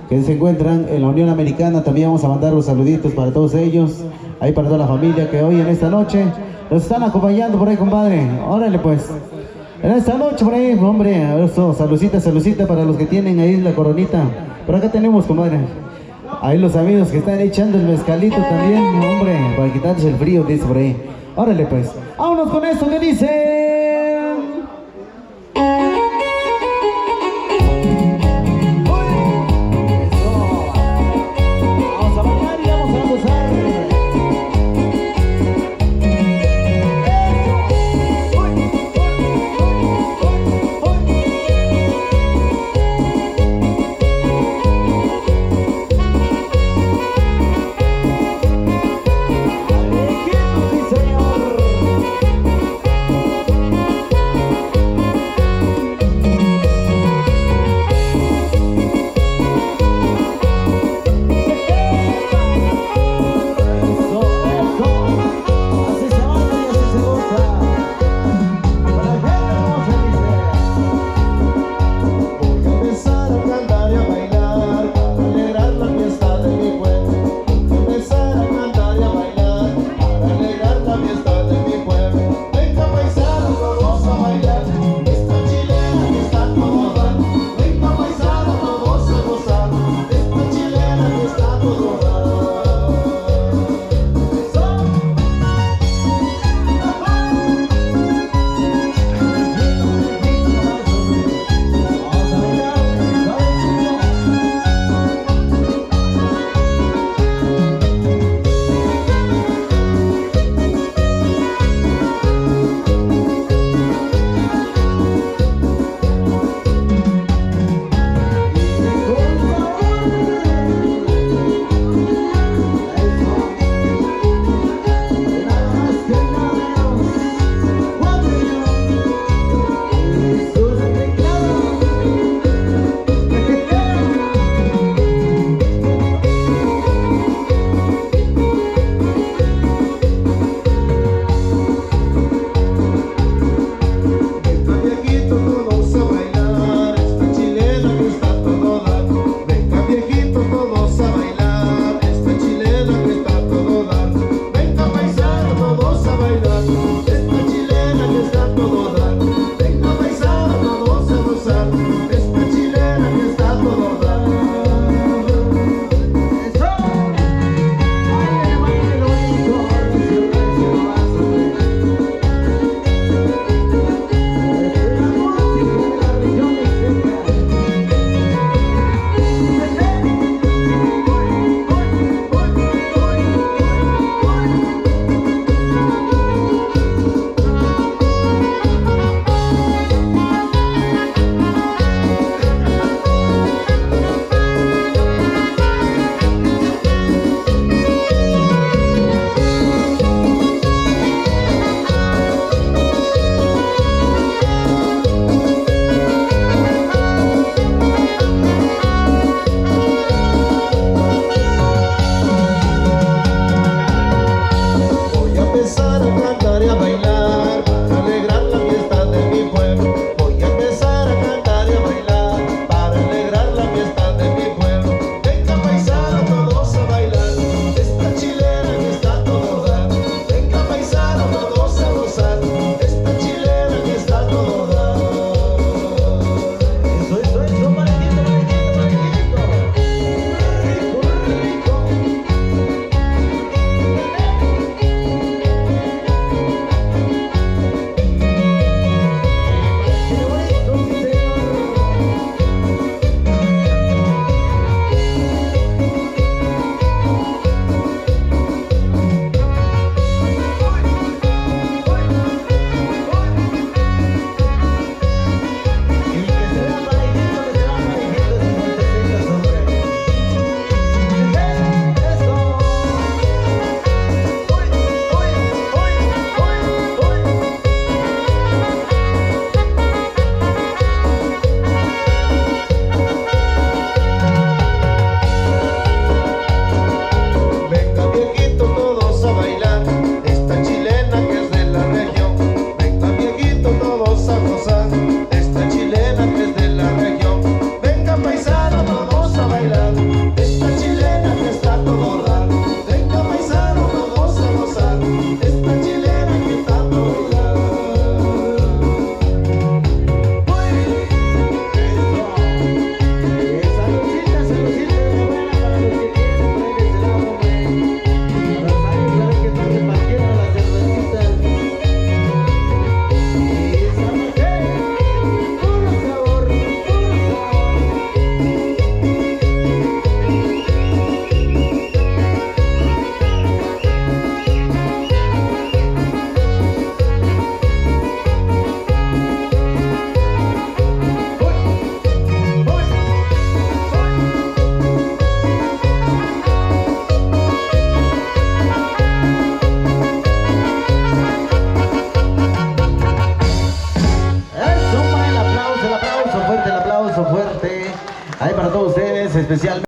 que se encuentran en la Unión Americana. También vamos a mandar los saluditos para todos ellos, ahí para toda la familia que hoy en esta noche nos están acompañando por ahí, compadre. Órale pues, en esta noche por ahí, hombre, eso, saludcita, saludcita para los que tienen ahí la coronita. Por acá tenemos, compadre, ahí los amigos que están echando el mezcalito también, hombre, para quitarse el frío, dice por ahí. Órale pues, vámonos con esto que dice. Vamos a bailar y vamos a gozar. especialmente.